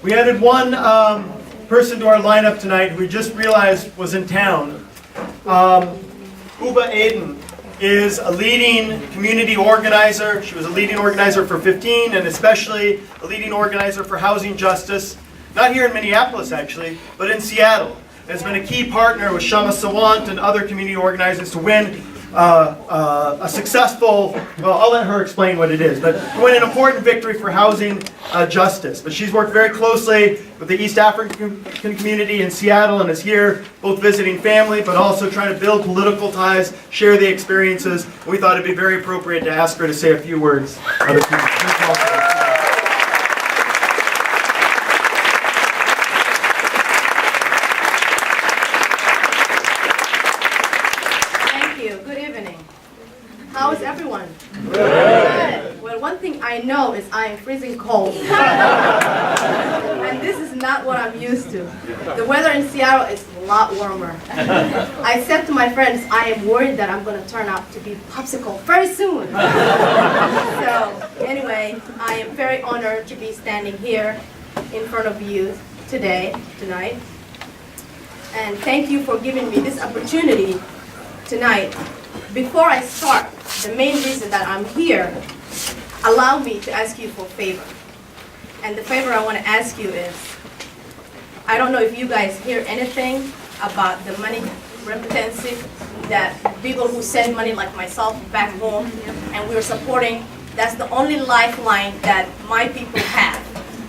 We added one person to our lineup tonight who we just realized was in town. Uba Aiden is a leading community organizer. She was a leading organizer for 15 and especially a leading organizer for housing justice, not here in Minneapolis actually, but in Seattle. And has been a key partner with Kshama Sawant and other community organizers to win a successful, well, I'll let her explain what it is, but to win an important victory for housing justice. But she's worked very closely with the East African community in Seattle and is here both visiting family but also trying to build political ties, share the experiences. And we thought it'd be very appropriate to ask her to say a few words. How is everyone? Good. Well, one thing I know is I am freezing cold. And this is not what I'm used to. The weather in Seattle is a lot warmer. I said to my friends, I am worried that I'm going to turn out to be popsicle very soon. So anyway, I am very honored to be standing here in front of you tonight. And thank you for giving me this opportunity tonight. Before I start, the main reason that I'm here, allow me to ask you for a favor. And the favor I want to ask you is, I don't know if you guys hear anything about the money remittances that people who send money like myself back home and we're supporting, that's the only lifeline that my people have.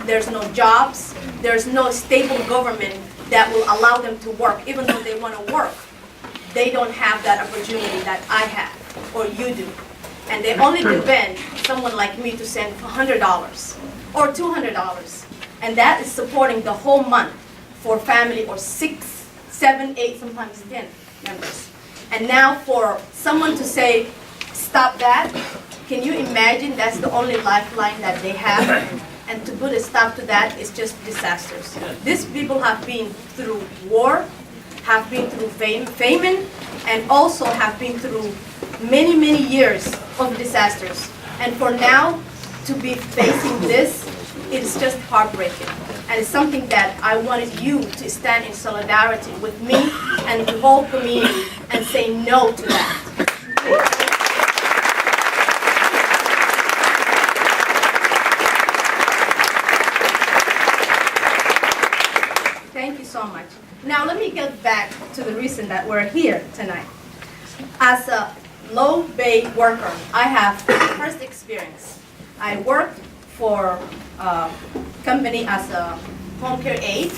There's no jobs, there's no stable government that will allow them to work, even though they want to work. They don't have that opportunity that I have, or you do. And they only depend someone like me to send $100 or $200. And that is supporting the whole month for family or 6, 7, 8, sometimes 10 members. And now for someone to say, stop that, can you imagine that's the only lifeline that they have? And to put a stop to that is just disasters. These people have been through war, have been through famine, and also have been through many, many years of disasters. And for now, to be facing this, it's just heartbreaking. And it's something that I wanted you to stand in solidarity with me and the whole community and say no to that. Thank you so much. Now let me get back to the reason that we're here tonight. As a low-paid worker, I have first experience. I worked for a company as a home care aide,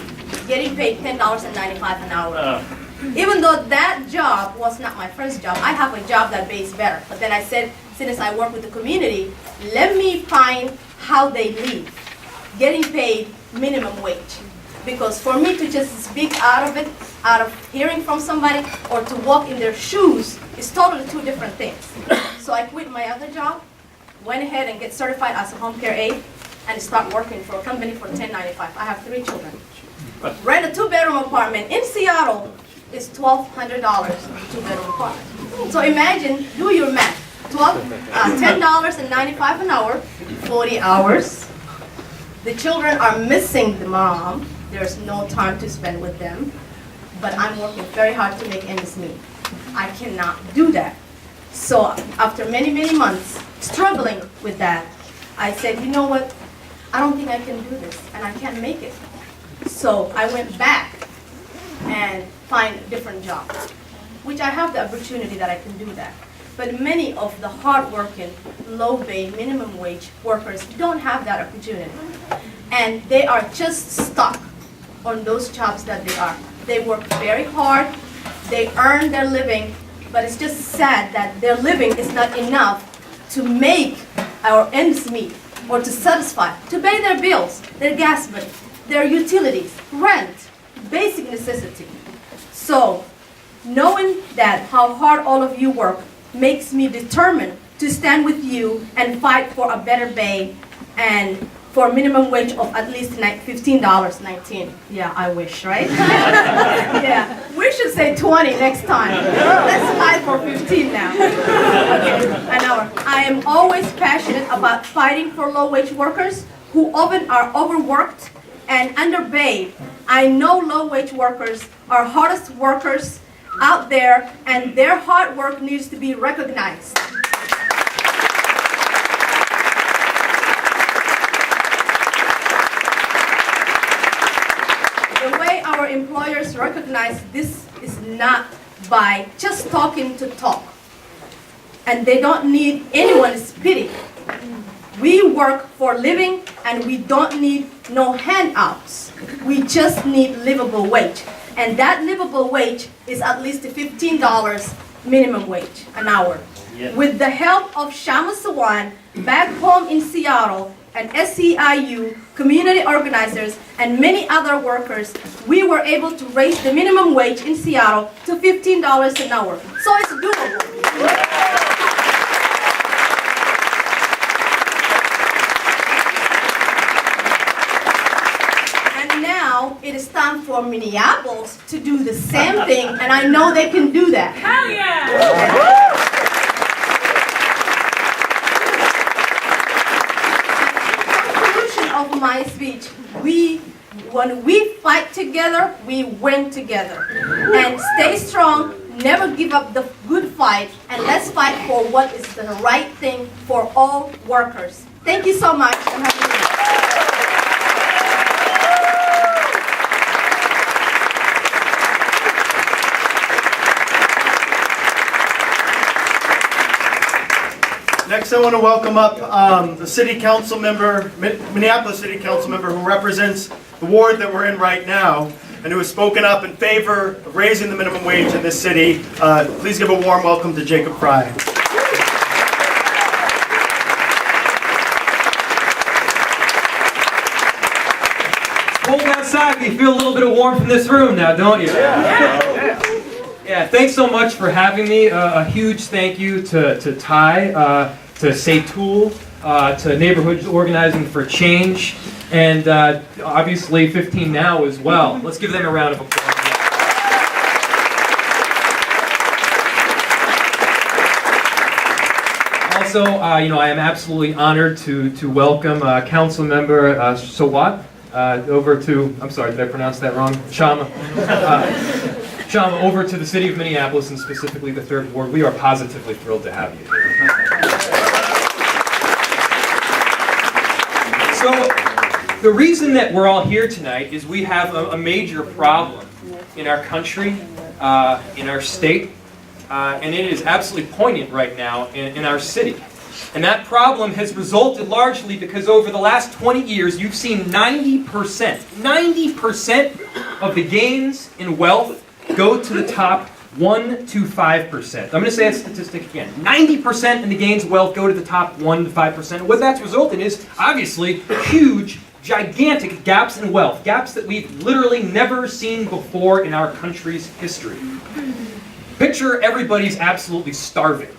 getting paid $10.95 an hour. Even though that job was not my first job, I have a job that pays better. But then I said, since I work with the community, let me find how they live, getting paid minimum wage. Because for me to just speak out of it, out of hearing from somebody, or to walk in their shoes, is totally two different things. So I quit my other job, went ahead and get certified as a home care aide, and start working for a company for $10.95. I have 3 children. Rent a 2-bedroom apartment in Seattle is $1,200, 2-bedroom apartment. So imagine, do your math. $10.95 an hour, 40 hours. The children are missing the mom. There's no time to spend with them, but I'm working very hard to make ends meet. I cannot do that. So after many, many months struggling with that, I said, you know what? I don't think I can do this, and I can't make it. So I went back and find a different job, which I have the opportunity that I can do that. But many of the hard-working, low-paid, minimum wage workers don't have that opportunity. And they are just stuck on those jobs that they are. They work very hard, they earn their living, but it's just sad that their living is not enough to make our ends meet or to satisfy, to pay their bills, their gas bill, their utilities, rent, basic necessity. So, knowing that how hard all of you work makes me determined to stand with you and fight for a better pay and for a minimum wage of at least $15.19. Yeah, I wish, right? Yeah, we should say 20 next time. Let's fight for 15 now. Okay, an hour. I am always passionate about fighting for low-wage workers who often are overworked and underpaid. I know low-wage workers are hardest workers out there, and their hard work needs to be recognized. The way our employers recognize this is not by just talking to talk. And they don't need anyone's pity. We work for a living and we don't need no handouts. We just need livable wage. And that livable wage is at least $15 minimum wage an hour. Yeah. With the help of Kshama Sawant back home in Seattle and SEIU, community organizers, and many other workers, we were able to raise the minimum wage in Seattle to $15 an hour. So it's doable. Now it is time for Minneapolis to do the same thing, and I know they can do that. Hell yeah! Conclusion of my speech, when we fight together, we win together. And stay strong, never give up the good fight, and let's fight for what is the right thing for all workers. Thank you so much. And have a good day. Next, I want to welcome up the city council member, Minneapolis city council member who represents the ward that we're in right now and who has spoken up in favor of raising the minimum wage in this city. Please give a warm welcome to Jacob Fry. Cold outside, but you feel a little bit of warmth in this room now, don't you? Yeah, thanks so much for having me. A huge thank you to Ty, to Say Tool, to Neighborhood Organizing for Change, and obviously 15 Now as well. Let's give them a round of applause. Also, I am absolutely honored to welcome Council Member Sawant over to, I'm sorry, did I pronounce that wrong? Kshama. Kshama, over to the city of Minneapolis and specifically the 3rd Ward. We are positively thrilled to have you here. So, the reason that we're all here tonight is we have a major problem in our country, in our state, and it is absolutely poignant right now in our city. And that problem has resulted largely because over the last 20 years, you've seen 90% of the gains in wealth go to the top 1 to 5%. I'm going to say that statistic again. 90% of the gains of wealth go to the top 1 to 5%. And what that's resulted in is obviously huge, gigantic gaps in wealth. Gaps that we've literally never seen before in our country's history. Picture everybody's absolutely starving.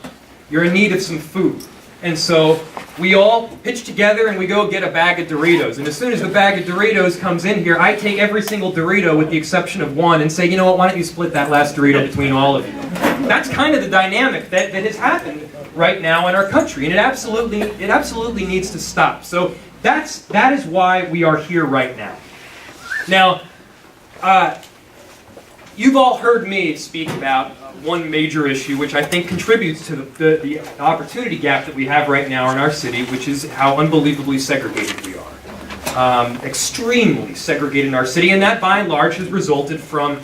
You're in need of some food. And so we all pitch together and we go get a bag of Doritos. And as soon as the bag of Doritos comes in here, I take every single Dorito with the exception of one and say, you know what, why don't you split that last Dorito between all of you? That's kind of the dynamic that has happened right now in our country. And it absolutely needs to stop. So that is why we are here right now. Now, you've all heard me speak about one major issue which I think contributes to the opportunity gap that we have right now in our city, which is how unbelievably segregated we are. Extremely segregated in our city, and that by and large has resulted from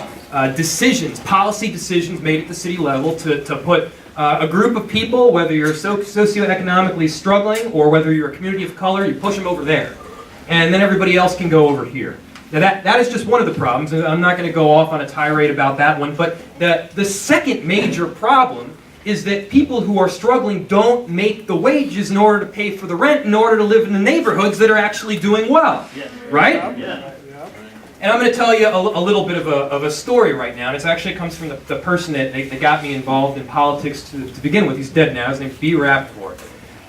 policy decisions made at the city level to put a group of people, whether you're socioeconomically struggling or whether you're a community of color, you push them over there. And then everybody else can go over here. Now that is just one of the problems, and I'm not going to go off on a tirade about that one, but the second major problem is that people who are struggling don't make the wages in order to pay for the rent in order to live in the neighborhoods that are actually doing well, right? Yeah. And I'm going to tell you a little bit of a story right now, and it actually comes from the person that got me involved in politics to begin with. He's dead now. His name's B. Rappaport.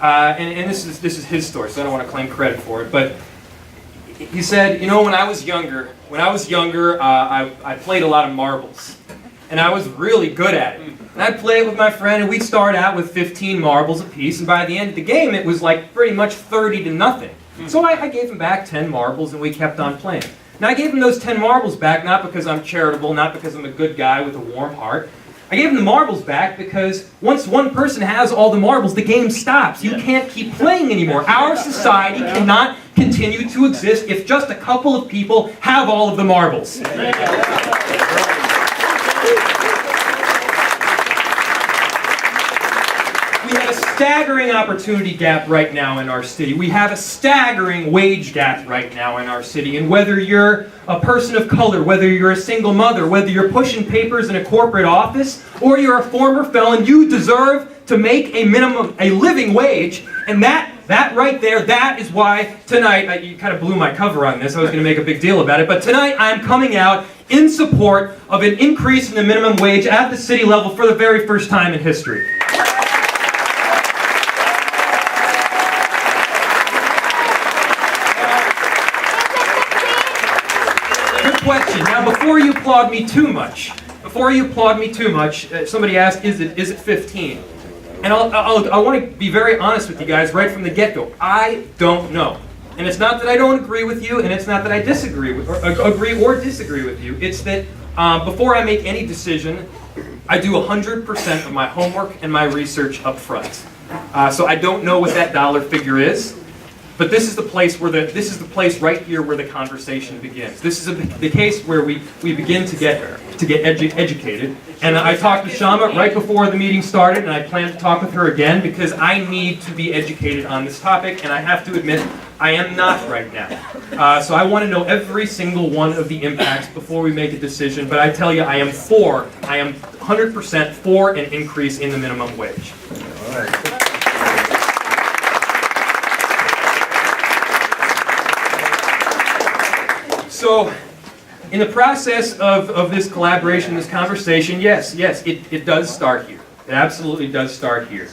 And this is his story, so I don't want to claim credit for it, but he said, you know, when I was younger, I played a lot of marbles. And I was really good at it. And I'd play it with my friend, and we'd start out with 15 marbles apiece, and by the end of the game, it was like pretty much 30 to nothing. So I gave him back 10 marbles and we kept on playing. Now I gave him those 10 marbles back not because I'm charitable, not because I'm a good guy with a warm heart. I gave him the marbles back because once one person has all the marbles, the game stops. You can't keep playing anymore. Our society cannot continue to exist if just a couple of people have all of the marbles. We have a staggering opportunity gap right now in our city. We have a staggering wage gap right now in our city. And whether you're a person of color, whether you're a single mother, whether you're pushing papers in a corporate office, or you're a former felon, you deserve to make a living wage. And that right there, that is why tonight, you kind of blew my cover on this, I was going to make a big deal about it, but tonight I'm coming out in support of an increase in the minimum wage at the city level for the very first time in history. Question. Now, before you applaud me too much, somebody asked, is it 15? And I want to be very honest with you guys right from the get-go. I don't know. And it's not that I don't agree with you, and it's not that I disagree with, or agree or disagree with you. It's that before I make any decision, I do 100% of my homework and my research up front. So I don't know what that dollar figure is. But this is the place right here where the conversation begins. This is the case where we begin to get educated. And I talked to Kshama right before the meeting started, and I plan to talk with her again because I need to be educated on this topic, and I have to admit, I am not right now. So I want to know every single one of the impacts before we make a decision, but I tell you, I am 100% for an increase in the minimum wage. All right. So, in the process of this collaboration, this conversation, yes, it does start here. It absolutely does start here.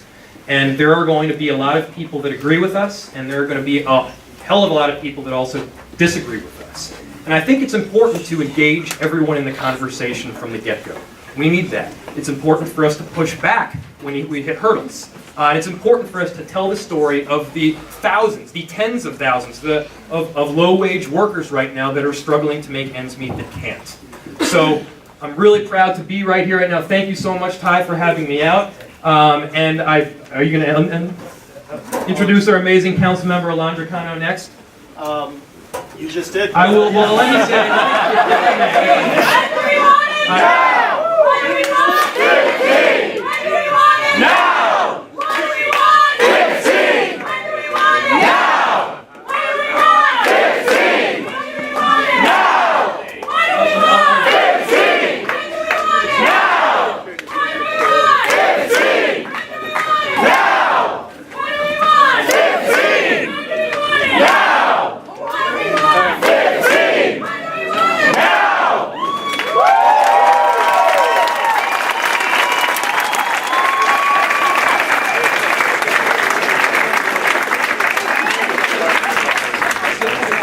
And there are going to be a lot of people that agree with us, and there are going to be a hell of a lot of people that also disagree with us. And I think it's important to engage everyone in the conversation from the get-go. We need that. It's important for us to push back when we hit hurdles. And it's important for us to tell the story of the thousands, the tens of thousands of low-wage workers right now that are struggling to make ends meet that can't. So I'm really proud to be right here right now. Thank you so much, Ty, for having me out. Are you going to introduce our amazing council member, Alondra Cano, next? You just did. I will. Well, let me say.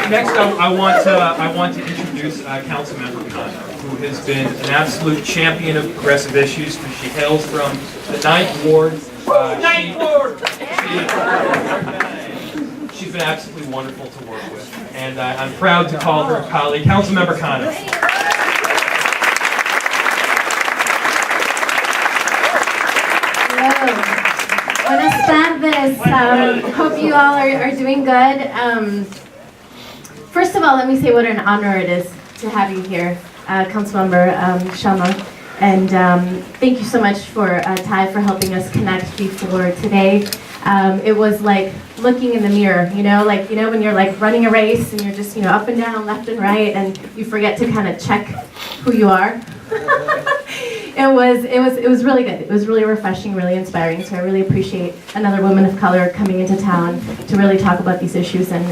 Next, I want to introduce Councilmember Cano, who has been an absolute champion of progressive issues. She hails from the 9th Ward. She's been absolutely wonderful to work with, and I'm proud to call her a colleague. Councilmember Cano. Hello. Buenas tardes. Hope you all are doing good. First of all, let me say what an honor it is to have you here, Councilmember Kshama. And thank you so much for Ty for helping us connect before today. It was like looking in the mirror, when you're like running a race and you're just, up and down, left and right, and you forget to kind of check who you are. It was really good. It was really refreshing, really inspiring. So I really appreciate another woman of color coming into town to really talk about these issues and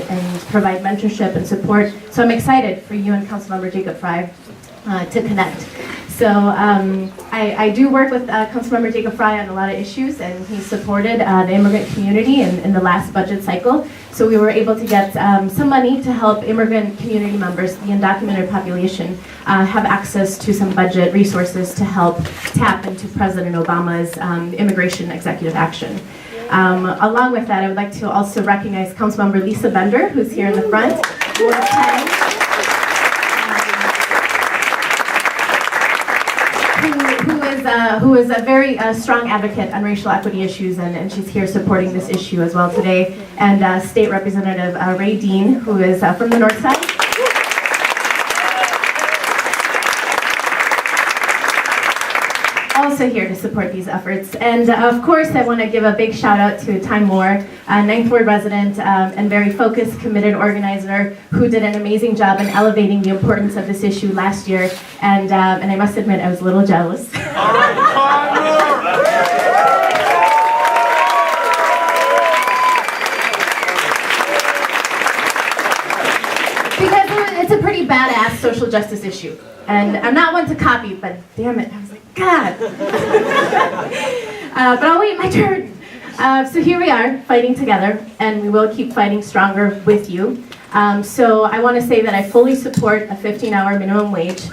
provide mentorship and support. So I'm excited for you and Councilmember Jacob Fry to connect. So I do work with Councilmember Jacob Fry on a lot of issues, and he supported the immigrant community in the last budget cycle. So we were able to get some money to help immigrant community members, the undocumented population, have access to some budget resources to help tap into President Obama's immigration executive action. Along with that, I would like to also recognize Councilmember Lisa Bender, who's here in the front. Ward 10, who is a very strong advocate on racial equity issues, and she's here supporting this issue as well today. And State Representative Ray Dean, who is from the North Side. Also here to support these efforts. And of course, I want to give a big shout out to Ty Moore, a Ninth Ward resident and very focused, committed organizer who did an amazing job in elevating the importance of this issue last year. And I must admit, I was a little jealous. All right, Ty Moore! Because it's a pretty badass social justice issue. And I'm not one to copy, but damn it, I was like, God. But I'll wait my turn. So here we are, fighting together, and we will keep fighting stronger with you. So I want to say that I fully support a 15-hour minimum wage.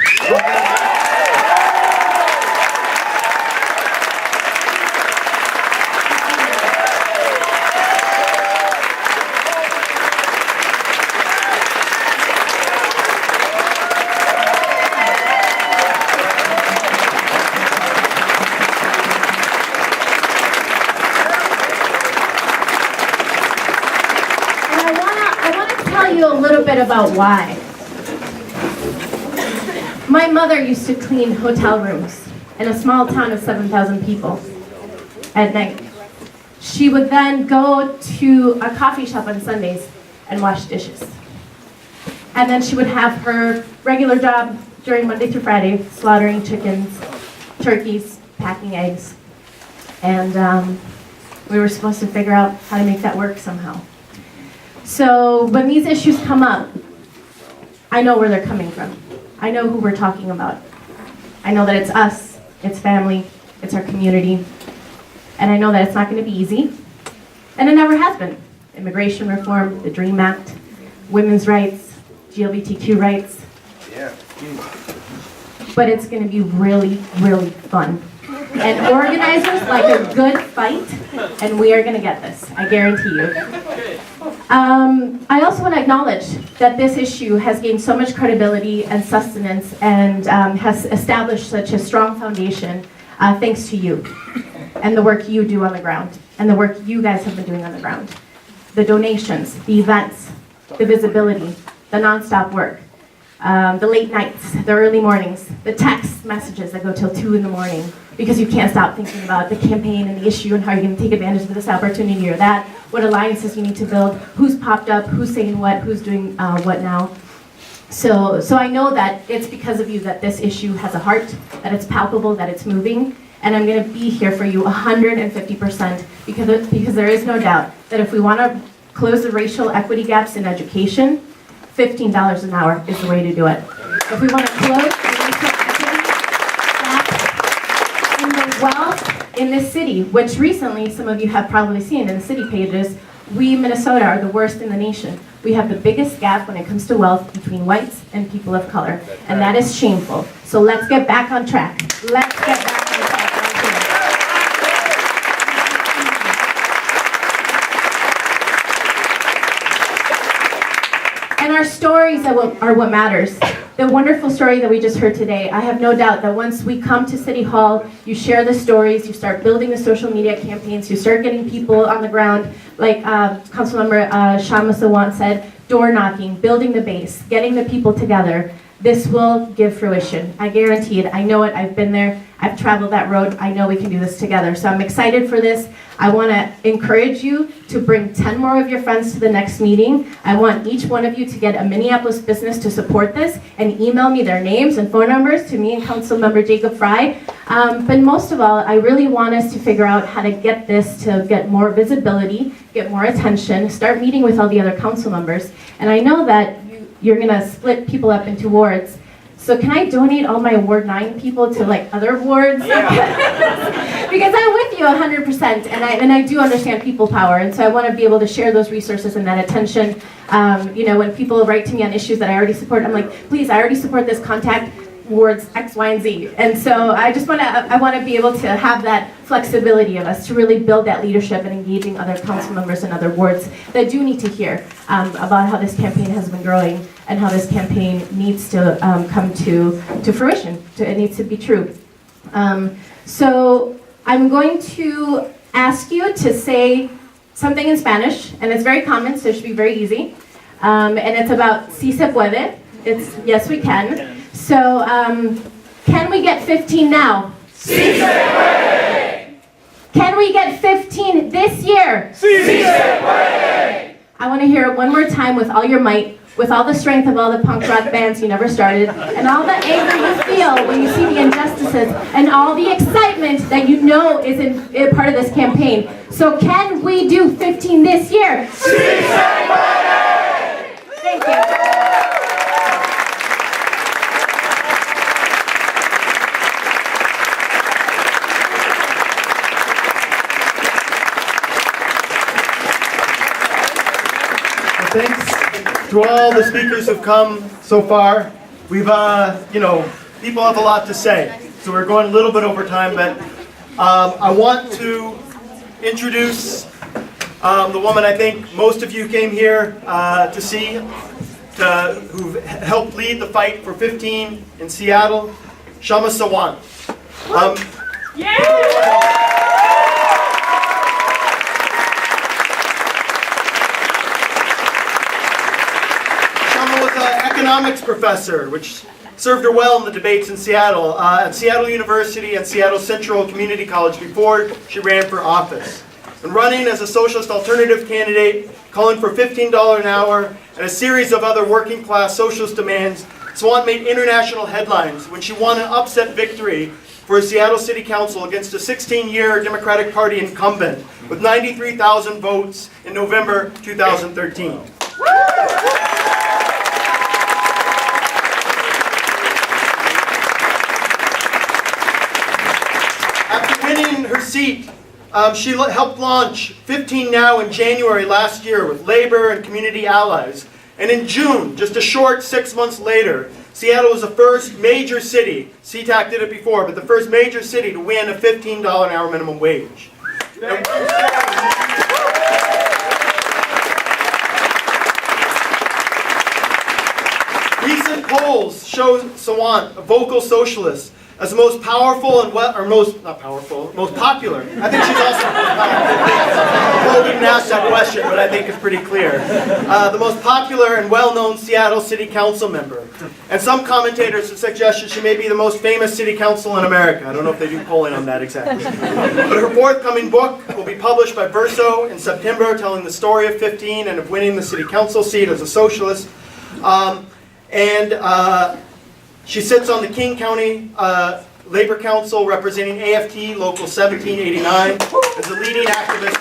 A little bit about why. My mother used to clean hotel rooms in a small town of 7,000 people at night. She would then go to a coffee shop on Sundays and wash dishes. And then she would have her regular job during Monday through Friday, slaughtering chickens, turkeys, packing eggs. And we were supposed to figure out how to make that work somehow. So when these issues come up, I know where they're coming from. I know who we're talking about. I know that it's us, it's family, it's our community. And I know that it's not going to be easy. And it never has been. Immigration reform, the DREAM Act, women's rights, LGBTQ rights. Yeah. But it's going to be really, really fun. And organizers like a good fight, and we are going to get this. I guarantee you. I also want to acknowledge that this issue has gained so much credibility and sustenance and has established such a strong foundation thanks to you and the work you do on the ground and the work you guys have been doing on the ground. The donations, the events, the visibility, the nonstop work, the late nights, the early mornings, the text messages that go till 2 in the morning because you can't stop thinking about the campaign and the issue and how you're going to take advantage of this opportunity or that, what alliances you need to build, who's popped up, who's saying what, who's doing what now. So I know that it's because of you that this issue has a heart, that it's palpable, that it's moving, and I'm going to be here for you 150% because there is no doubt that if we want to close the racial equity gaps in education, $15 an hour is the way to do it. If we want to close the racial equity gap in the wealth in this city, which recently some of you have probably seen in the city pages, we, Minnesota, are the worst in the nation. We have the biggest gap when it comes to wealth between whites and people of color, and that is shameful. So let's get back on track. Let's get back on track right here. And our stories are what matters. The wonderful story that we just heard today, I have no doubt that once we come to City Hall, you share the stories, you start building the social media campaigns, you start getting people on the ground, like Councilmember Kshama Sawant said, door knocking, building the base, getting the people together. This will give fruition. I guarantee it. I know it. I've been there. I've traveled that road. I know we can do this together. So I'm excited for this. I want to encourage you to bring 10 more of your friends to the next meeting. I want each one of you to get a Minneapolis business to support this and email me their names and phone numbers to me and Councilmember Jacob Fry. But most of all, I really want us to figure out how to get this to get more visibility, get more attention, start meeting with all the other council members. And I know that you're going to split people up into wards. So can I donate all my Ward 9 people to like other wards? Yeah. Because I'm with you 100%, and I do understand people power, and so I want to be able to share those resources and that attention. You know, when people write to me on issues that I already support, I'm like, please, I already support this, contact wards X, Y, and Z. And so I want to be able to have that flexibility of us to really build that leadership and engaging other council members and other wards that do need to hear about how this campaign has been growing and how this campaign needs to come to fruition. It needs to be true. So I'm going to ask you to say something in Spanish, and it's very common, so it should be very easy. And it's about si se puede. It's yes we can. So can we get 15 now? Si se puede! Can we get 15 this year? Si se puede! I want to hear it one more time with all your might, with all the strength of all the punk rock bands you never started, and all the anger you feel when you see the injustices, and all the excitement that you know is in part of this campaign. So can we do 15 this year? Si se puede! Thank you. Thanks to all the speakers who've come so far. We've, people have a lot to say, so we're going a little bit over time, but I want to introduce the woman I think most of you came here to see, who helped lead the fight for 15 in Seattle, Kshama Sawant. Economics professor, which served her well in the debates in Seattle, at Seattle University and Seattle Central Community College before she ran for office. And running as a socialist alternative candidate, calling for $15 an hour and a series of other working class socialist demands, Sawant made international headlines when she won an upset victory for Seattle City Council against a 16-year Democratic Party incumbent with 93,000 votes in November 2013. Winning her seat, she helped launch 15 Now in January last year with labor and community allies. And in June, just a short 6 months later, Seattle was the first major city, SeaTac did it before, but the first major city to win a $15 an hour minimum wage. Recent polls show Sawant, a vocal socialist, as the most powerful and most popular. I think she's also most powerful. Paul didn't ask that question, but I think it's pretty clear. The most popular and well-known Seattle City Council member. And some commentators have suggested she may be the most famous city council in America. I don't know if they do polling on that exactly. But her forthcoming book will be published by Verso in September, telling the story of 15 and of winning the city council seat as a socialist. She sits on the King County Labor Council representing AFT Local 1789 as a leading activist.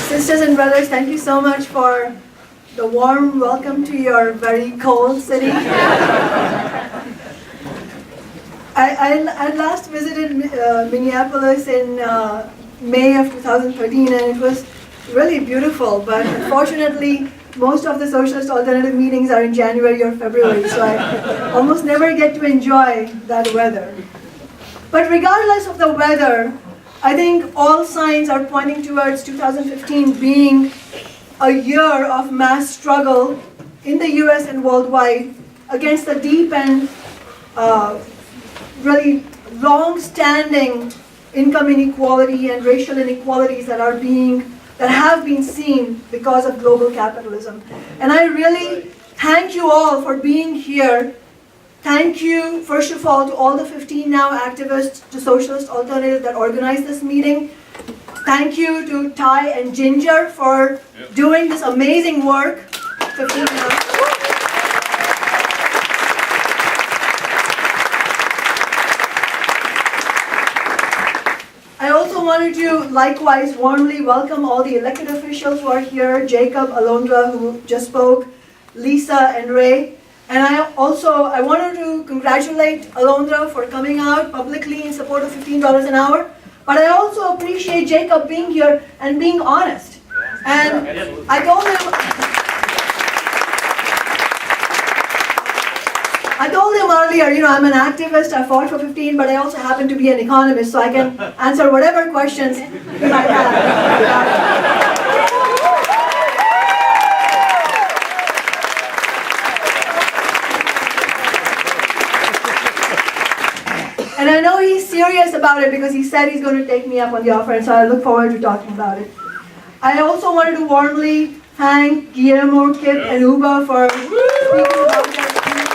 Sisters and brothers, thank you so much for the warm welcome to your very cold city. I last visited Minneapolis in May of 2013, and it was really beautiful, but unfortunately most of the socialist alternative meetings are in January or February, so I almost never get to enjoy that weather. But regardless of the weather, I think all signs are pointing towards 2015 being a year of mass struggle in the US and worldwide against the deep and really long-standing income inequality and racial inequalities that have been seen because of global capitalism. And I really thank you all for being here. Thank you, first of all, to all the 15 Now activists, to Socialist Alternative that organized this meeting. Thank you to Ty and Ginger for doing this amazing work. 15 Now. wanted to likewise warmly welcome all the elected officials who are here, Jacob, Alondra, who just spoke, Lisa and Ray. And I wanted to congratulate Alondra for coming out publicly in support of $15 an hour. But I also appreciate Jacob being here and being honest. And I told him earlier, I'm an activist, I fought for 15, but I also happen to be an economist, so I can answer whatever questions you might have. And I know he's serious about it because he said he's going to take me up on the offer, and so I look forward to talking about it. I also wanted to warmly thank Guillermo, Kip, and Uba for speaking about their community.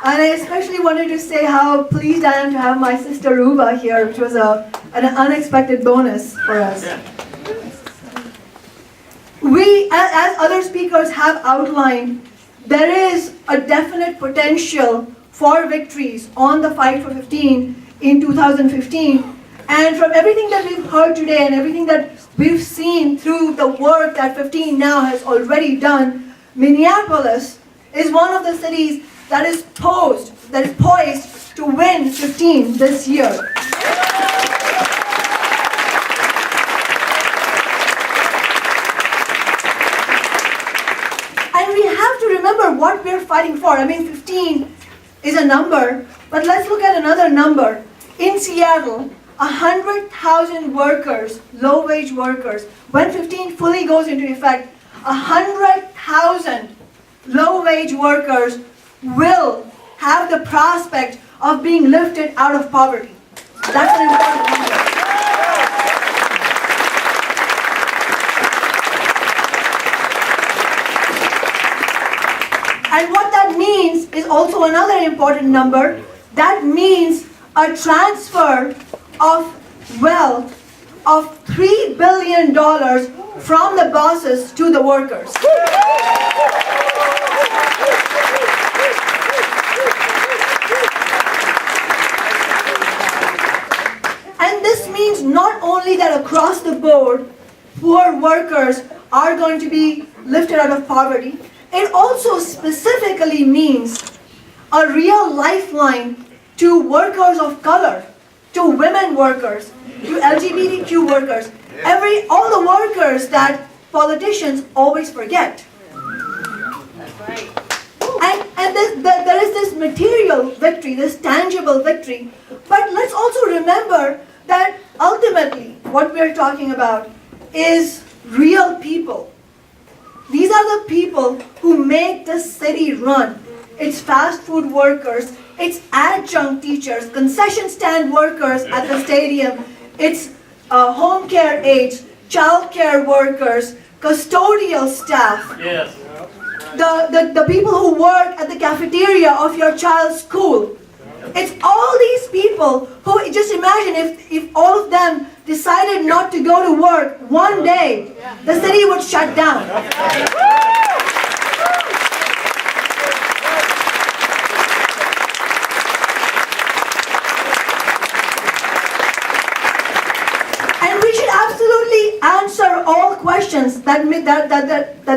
And I especially wanted to say how pleased I am to have my sister Uba here, which was an unexpected bonus for us. We, as other speakers have outlined, there is a definite potential for victories on the fight for 15 in 2015. And from everything that we've heard today and everything that we've seen through the work that 15 now has already done, Minneapolis is one of the cities that is poised to win 15 this year. And we have to remember what we're fighting for. 15 is a number, but let's look at another number. In Seattle, 100,000 workers, low-wage workers, when 15 fully goes into effect, 100,000 low-wage workers will have the prospect of being lifted out of poverty. That's an important number. And what that means is also another important number. That means a transfer of wealth of $3 billion from the bosses to the workers. And this means not only that across the board, poor workers are going to be lifted out of poverty, it also specifically means a real lifeline to workers of color, to women workers, to LGBTQ workers, all the workers that politicians always forget. And there is this material victory, this tangible victory, but let's also remember that ultimately what we're talking about is real people. These are the people who make this city run. It's fast food workers, it's adjunct teachers, concession stand workers at the stadium, it's home care aides, child care workers, custodial staff. Yes. The people who work at the cafeteria of your child's school. It's all these people who, just imagine if all of them decided not to go to work one day, the city would shut down. And we should absolutely answer all questions that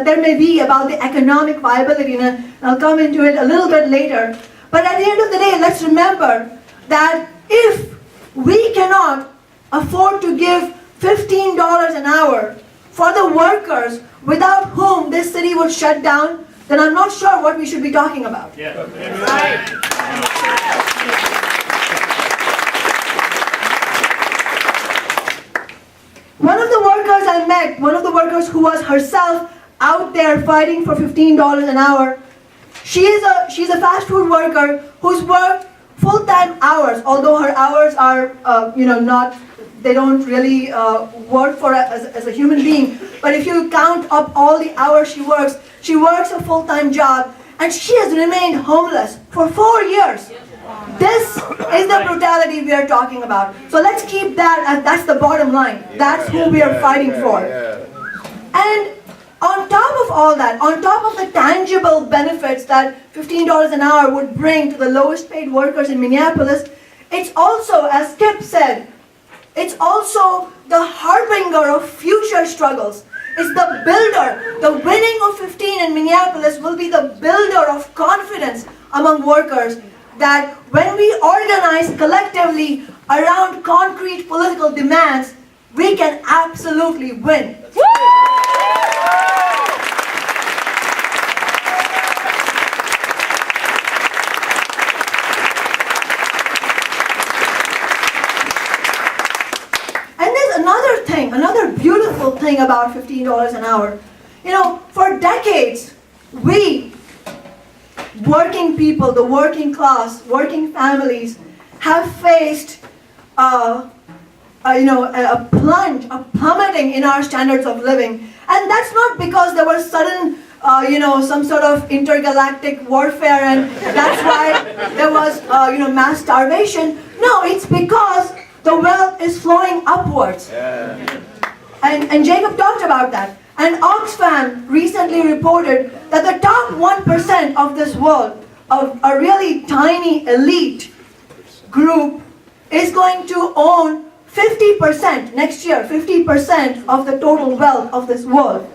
there may be about the economic viability, and I'll come into it a little bit later. But at the end of the day, let's remember that if we cannot afford to give $15 an hour for the workers without whom this city would shut down, then I'm not sure what we should be talking about. Yeah. Right. One of the workers I met, one of the workers who was herself out there fighting for $15 an hour, she's a fast food worker who's worked full-time hours, although her hours are, they don't really work as a human being. But if you count up all the hours she works a full-time job, and she has remained homeless for 4 years. This is the brutality we are talking about. So let's keep that, that's the bottom line. That's who we are fighting for. And on top of all that, on top of the tangible benefits that $15 an hour would bring to the lowest paid workers in Minneapolis, it's also, as Skip said, it's also the harbinger of future struggles. It's the builder. The winning of 15 in Minneapolis will be the builder of confidence among workers that when we organize collectively around concrete political demands, we can absolutely win. And there's another thing, another beautiful thing about $15 an hour. You know, for decades, we, working people, the working class, working families, have faced a plummeting in our standards of living. And that's not because there was sudden, some sort of intergalactic warfare and that's why there was, mass starvation. No, it's because the wealth is flowing upwards. Yeah. And Jacob talked about that. And Oxfam recently reported that the top 1% of this world, of a really tiny elite group, is going to own 50% next year, 50% of the total wealth of this world.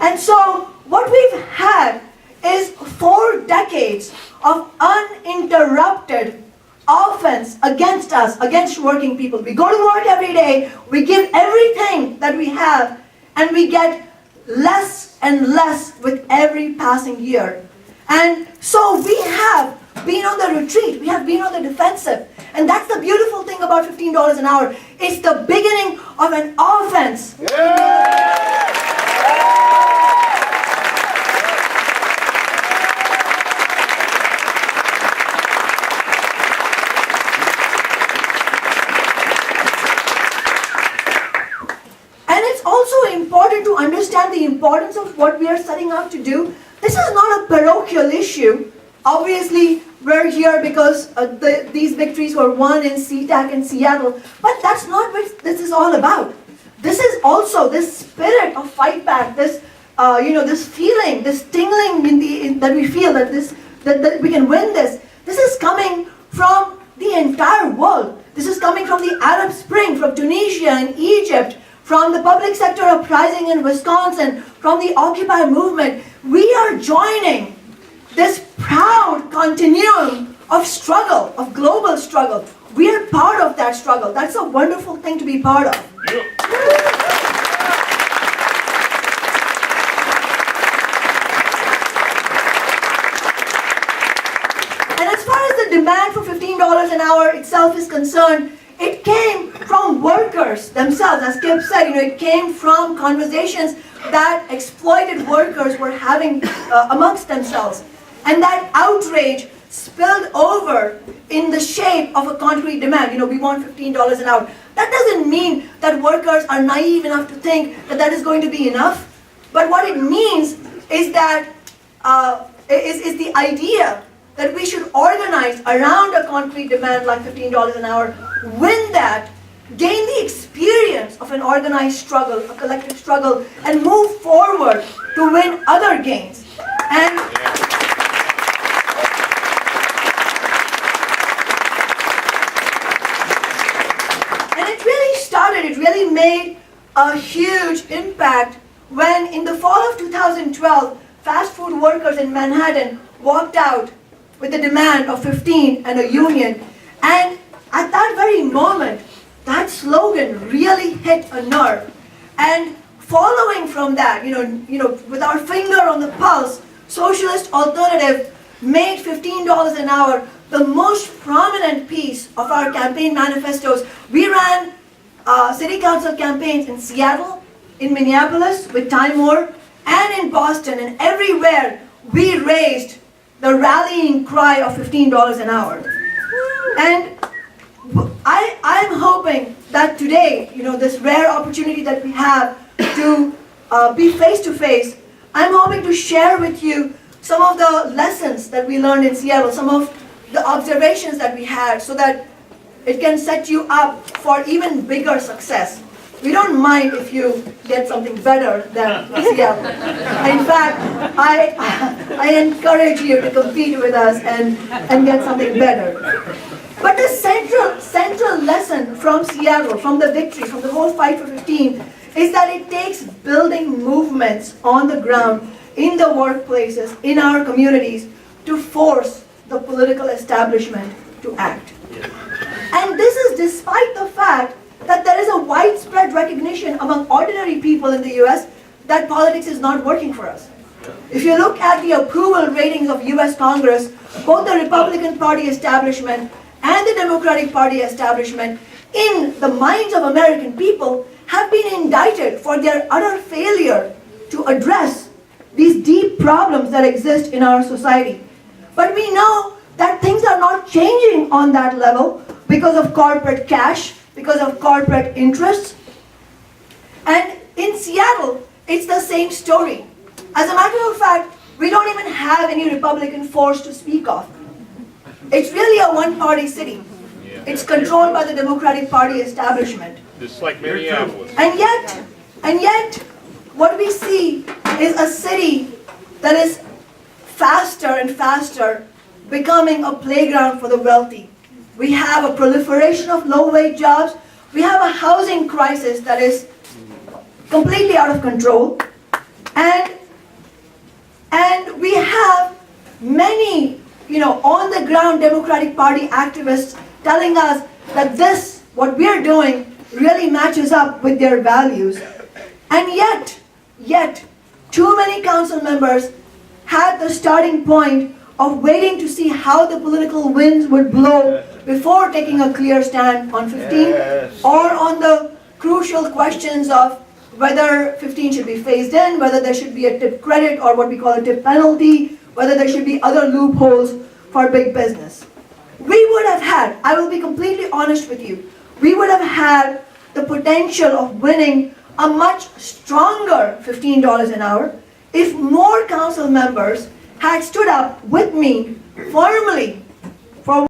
And so what we've had is 4 decades of uninterrupted offense against us, against working people. We go to work every day, we give everything that we have, and we get less and less with every passing year. And so we have been on the retreat, we have been on the defensive. And that's the beautiful thing about $15 an hour. It's the beginning of an offense. And it's also important to understand the importance of what we are setting out to do. This is not a parochial issue. Obviously, we're here because these victories were won in SeaTac and Seattle, but that's not what this is all about. This is also this spirit of fight back, this this feeling, this tingling that we feel that that we can win this. This is coming from the entire world. This is coming from the Arab Spring, from Tunisia and Egypt, from the public sector uprising in Wisconsin, from the Occupy movement. We are joining this proud continuum of struggle, of global struggle. We are part of that struggle. That's a wonderful thing to be part of. And as far as the demand for $15 an hour itself is concerned, it came from workers themselves. As Kip said, it came from conversations that exploited workers were having amongst themselves. And that outrage spilled over in the shape of a concrete demand. We want $15 an hour. That doesn't mean that workers are naive enough to think that that is going to be enough. But what it means is that is the idea that we should organize around a concrete demand like $15 an hour, win that, gain the experience of an organized struggle, a collective struggle, and move forward to win other gains. And it really made a huge impact when in the fall of 2012, fast food workers in Manhattan walked out with a demand of 15 and a union. And at that very moment, that slogan really hit a nerve. And following from that, with our finger on the pulse, Socialist Alternative made $15 an hour the most prominent piece of our campaign manifestos. We ran city council campaigns in Seattle, in Minneapolis with Time More, and in Boston, and everywhere we raised the rallying cry of $15 an hour. And I'm hoping that today, this rare opportunity that we have to be face to face, I'm hoping to share with you some of the lessons that we learned in Seattle, some of the observations that we had, so that it can set you up for even bigger success. We don't mind if you get something better than Seattle. In fact, I encourage you to compete with us and get something better. But the central lesson from Seattle, from the victory, from the whole fight for 15, is that it takes building movements on the ground, in the workplaces, in our communities, to force the political establishment to act. And this is despite the fact that there is a widespread recognition among ordinary people in the US that politics is not working for us. If you look at the approval ratings of US Congress, both the Republican Party establishment and the Democratic Party establishment, in the minds of American people, have been indicted for their utter failure to address these deep problems that exist in our society. But we know that things are not changing on that level because of corporate cash, because of corporate interests. And in Seattle, it's the same story. As a matter of fact, we don't even have any Republican force to speak of. It's really a one-party city. It's controlled by the Democratic Party establishment. Just like Minneapolis. And yet, what we see is a city that is faster and faster becoming a playground for the wealthy. We have a proliferation of low-wage jobs. We have a housing crisis that is completely out of control. And we have many, on-the-ground Democratic Party activists telling us that this, what we're doing, really matches up with their values. And yet, too many council members had the starting point of waiting to see how the political winds would blow before taking a clear stand on 15 or on the crucial questions of whether 15 should be phased in, whether there should be a tip credit or what we call a tip penalty, whether there should be other loopholes for big business. We would have had, I will be completely honest with you, we would have had the potential of winning a much stronger $15 an hour if more council members had stood up with me firmly